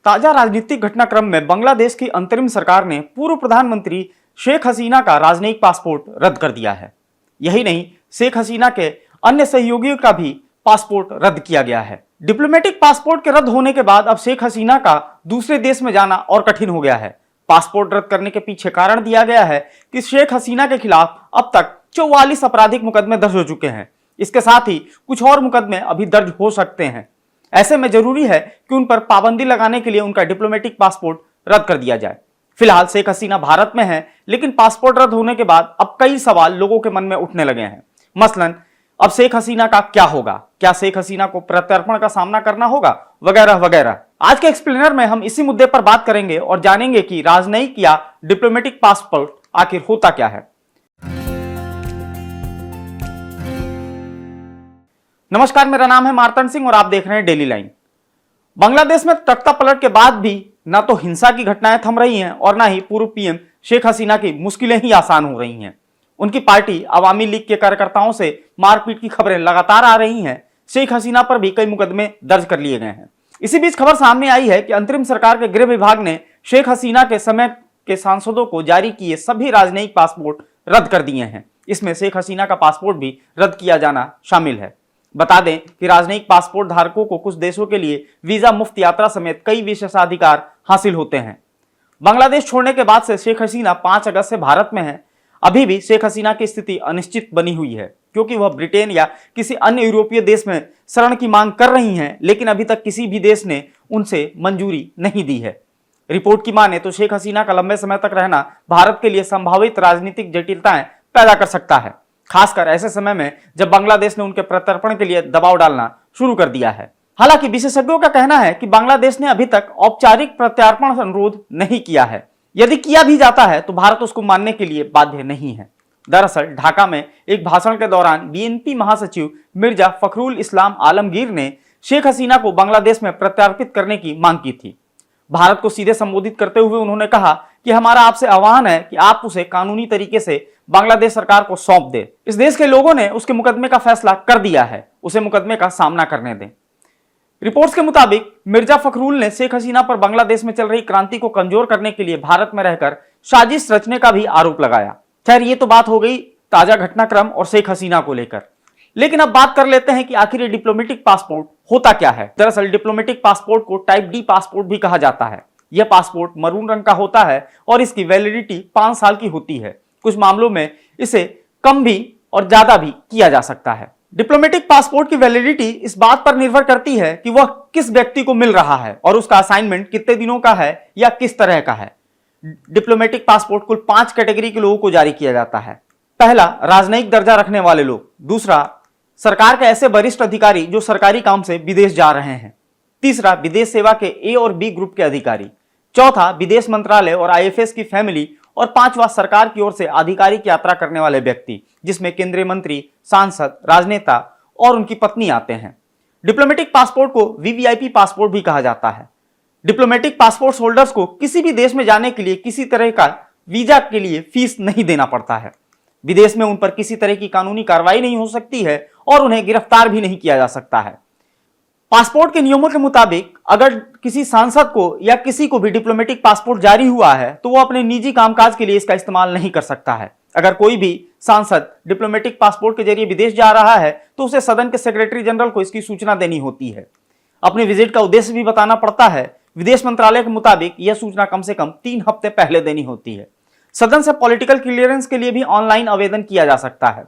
ताजा राजनीतिक घटनाक्रम में बांग्लादेश की अंतरिम सरकार ने पूर्व प्रधानमंत्री शेख हसीना का राजनयिक पासपोर्ट रद्द कर दिया है। यही नहीं, शेख हसीना के अन्य सहयोगियों का भी पासपोर्ट रद्द किया गया है। डिप्लोमेटिक पासपोर्ट के रद्द होने के बाद अब शेख हसीना का दूसरे देश में जाना और कठिन हो गया है। पासपोर्ट रद्द करने के पीछे कारण दिया गया है कि शेख हसीना के खिलाफ अब तक 44 आपराधिक मुकदमे दर्ज हो चुके हैं। इसके साथ ही कुछ और मुकदमे अभी दर्ज हो सकते हैं। ऐसे में जरूरी है कि उन पर पाबंदी लगाने के लिए उनका डिप्लोमेटिक पासपोर्ट रद्द कर दिया जाए। फिलहाल शेख हसीना भारत में है, लेकिन पासपोर्ट रद्द होने के बाद अब कई सवाल लोगों के मन में उठने लगे हैं। मसलन अब शेख हसीना का क्या होगा, क्या शेख हसीना को प्रत्यर्पण का सामना करना होगा, वगैरह वगैरह। आज के एक्सप्लेनर में हम इसी मुद्दे पर बात करेंगे और जानेंगे कि राजनयिक या डिप्लोमेटिक पासपोर्ट आखिर होता क्या है। नमस्कार, मेरा नाम है मार्तन सिंह और आप देख रहे हैं डेली लाइन। बांग्लादेश में तख्ता पलट के बाद भी ना तो हिंसा की घटनाएं थम रही हैं और ना ही पूर्व पीएम शेख हसीना की मुश्किलें ही आसान हो रही हैं। उनकी पार्टी अवामी लीग के कार्यकर्ताओं से मारपीट की खबरें लगातार आ रही हैं। शेख हसीना पर भी कई मुकदमे दर्ज कर लिए गए हैं। इसी बीच खबर सामने आई है कि अंतरिम सरकार के गृह विभाग ने शेख हसीना के समय के सांसदों को जारी किए सभी राजनयिक पासपोर्ट रद्द कर दिए हैं। इसमें शेख हसीना का पासपोर्ट भी रद्द किया जाना शामिल है। बता दें कि राजनयिक पासपोर्ट धारकों को कुछ देशों के लिए वीजा मुफ्त यात्रा समेत कई विशेषाधिकार हासिल होते हैं। बांग्लादेश छोड़ने के बाद से शेख हसीना 5 अगस्त से भारत में है। अभी भी शेख हसीना की स्थिति अनिश्चित बनी हुई है, क्योंकि वह ब्रिटेन या किसी अन्य यूरोपीय देश में शरण की मांग कर रही हैं, लेकिन अभी तक किसी भी देश ने उनसे मंजूरी नहीं दी है। रिपोर्ट की माने तो शेख हसीना का लंबे समय तक रहना भारत के लिए संभावित राजनीतिक जटिलताएं पैदा कर सकता है, खासकर ऐसे समय में जब बांग्लादेश ने उनके प्रत्यर्पण के लिए दबाव डालना शुरू कर दिया है। हालांकि विशेषज्ञों का कहना है कि बांग्लादेश ने अभी तक औपचारिक प्रत्यार्पण अनुरोध नहीं किया है। यदि किया भी जाता है तो भारत उसको मानने के लिए बाध्य नहीं है। दरअसल ढाका में एक भाषण के दौरान बीएनपी महासचिव मिर्जा फखरुल इस्लाम आलमगीर ने शेख हसीना को बांग्लादेश में प्रत्यार्पित करने की मांग की थी। भारत को सीधे संबोधित करते हुए उन्होंने कहा कि हमारा आपसे आह्वान है कि आप उसे कानूनी तरीके से बांग्लादेश सरकार को सौंप दे। इस देश के लोगों ने उसके मुकदमे का फैसला कर दिया है, उसे मुकदमे का सामना करने दें। रिपोर्ट्स के मुताबिक मिर्जा फखरुल ने शेख हसीना पर बांग्लादेश में चल रही क्रांति को कमजोर करने के लिए भारत में रहकर साजिश रचने का भी आरोप लगाया। खैर, ये तो बात हो गई ताजा घटनाक्रम और शेख हसीना को लेकर, लेकिन अब बात कर लेते हैं कि आखिर ये डिप्लोमेटिक पासपोर्ट होता क्या है। दरअसल डिप्लोमेटिक पासपोर्ट को टाइप डी पासपोर्ट भी कहा जाता है। यह पासपोर्ट मरून रंग का होता है और इसकी वैलिडिटी 5 साल की होती है। कुछ मामलों में इसे कम भी और ज्यादा भी किया जा सकता है। डिप्लोमेटिक पासपोर्ट की वैलिडिटी इस बात पर निर्भर करती है कि वह किस व्यक्ति को मिल रहा है और उसका असाइनमेंट कितने दिनों का है या किस तरह का है। डिप्लोमेटिक पासपोर्ट कुल 5 कैटेगरी के लोगों को जारी किया जाता है। पहला, राजनयिक दर्जा रखने वाले लोग। दूसरा, सरकार के ऐसे वरिष्ठ अधिकारी जो सरकारी काम से विदेश जा रहे हैं। तीसरा, विदेश सेवा के ए और बी ग्रुप के अधिकारी। चौथा, विदेश मंत्रालय और आईएफएस की फैमिली। और 5वां, सरकार की ओर से आधिकारिक यात्रा करने वाले व्यक्ति, जिसमें केंद्रीय मंत्री, सांसद, राजनेता और उनकी पत्नी आते हैं। डिप्लोमेटिक पासपोर्ट को वीवीआईपी पासपोर्ट भी कहा जाता है। डिप्लोमेटिक पासपोर्ट होल्डर्स को किसी भी देश में जाने के लिए किसी तरह का वीजा के लिए फीस नहीं देना पड़ता है। विदेश में उन पर किसी तरह की कानूनी कार्रवाई नहीं हो सकती है और उन्हें गिरफ्तार भी नहीं किया जा सकता है। पासपोर्ट के नियमों के मुताबिक अगर किसी सांसद को या किसी को भी डिप्लोमेटिक पासपोर्ट जारी हुआ है तो वो अपने निजी कामकाज के लिए इसका इस्तेमाल नहीं कर सकता है। अगर कोई भी सांसद डिप्लोमेटिक पासपोर्ट के जरिए विदेश जा रहा है तो उसे सदन के सेक्रेटरी जनरल को इसकी सूचना देनी होती है। अपने विजिट का उद्देश्य भी बताना पड़ता है। विदेश मंत्रालय के मुताबिक यह सूचना कम से कम 3 हफ्ते पहले देनी होती है। सदन से पॉलिटिकल क्लियरेंस के लिए भी ऑनलाइन आवेदन किया जा सकता है।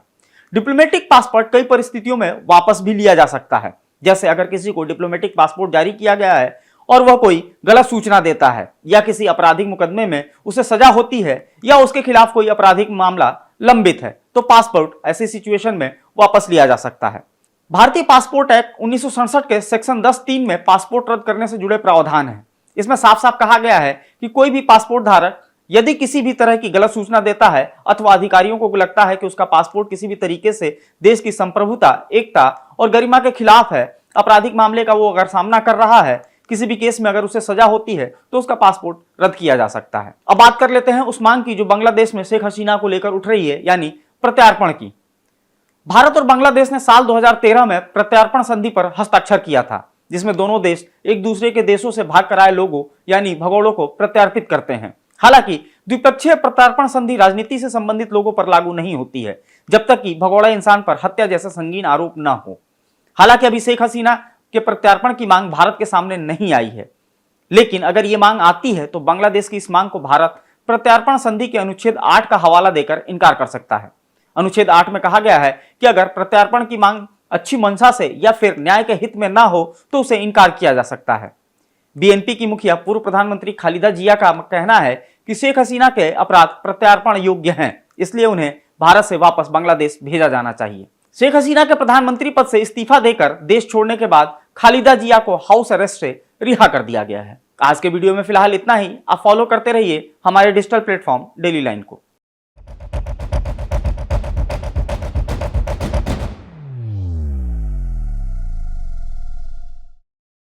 डिप्लोमेटिक पासपोर्ट कई परिस्थितियों में वापस भी लिया जा सकता है, जैसे अगर किसी को डिप्लोमेटिक पासपोर्ट जारी किया गया है और वह कोई गलत सूचना देता है या किसी आपराधिक मुकदमे में उसे सजा होती है या उसके खिलाफ कोई आपराधिक मामला लंबित है, तो पासपोर्ट ऐसी सिचुएशन में वापस लिया जा सकता है। भारतीय पासपोर्ट एक्ट 1967 के सेक्शन 10(3) में पासपोर्ट रद्द करने से जुड़े प्रावधान है। इसमें साफ साफ कहा गया है कि कोई भी पासपोर्ट धारक यदि किसी भी तरह की गलत सूचना देता है अथवा अधिकारियों को लगता है कि उसका पासपोर्ट किसी भी तरीके से देश की संप्रभुता, एकता और गरिमा के खिलाफ है, आपराधिक मामले का वो अगर सामना कर रहा है, किसी भी केस में अगर उसे सजा होती है तो उसका पासपोर्ट रद्द किया जा सकता है। अब बात कर लेते हैं उस मांग की जो बांग्लादेश में शेख हसीना को लेकर उठ रही है, यानी प्रत्यार्पण की। भारत और बांग्लादेश ने साल 2013 में प्रत्यार्पण संधि पर हस्ताक्षर किया था। जिसमें दोनों देश एक दूसरे के देशों से भाग कर आए लोगों यानी भगोड़ों को प्रत्यार्पित करते हैं। हालांकि द्विपक्षीय प्रत्यार्पण संधि राजनीति से संबंधित लोगों पर लागू नहीं होती है जब तक कि भगोड़ा इंसान पर हत्या जैसा संगीन आरोप न हो। हालांकि अभी शेख हसीना के प्रत्यार्पण की मांग भारत के सामने नहीं आई है, लेकिन अगर ये मांग आती है तो बांग्लादेश की इस मांग को भारत प्रत्यार्पण संधि के अनुच्छेद 8 का हवाला देकर इनकार कर सकता है। अनुच्छेद 8 में कहा गया है कि अगर प्रत्यार्पण की मांग अच्छी मंशा से या फिर न्याय के हित में ना हो तो उसे इनकार किया जा सकता है। बीएनपी की मुखिया पूर्व प्रधानमंत्री खालिदा जिया का कहना है कि शेख हसीना के अपराध प्रत्यार्पण योग्य हैं, इसलिए उन्हें भारत से वापस बांग्लादेश भेजा जाना चाहिए। शेख हसीना के प्रधानमंत्री पद से इस्तीफा देकर देश छोड़ने के बाद खालिदा जिया को हाउस अरेस्ट से रिहा कर दिया गया है। आज के वीडियो में फिलहाल इतना ही। आप फॉलो करते रहिए हमारे डिजिटल प्लेटफॉर्म डेली लाइन को।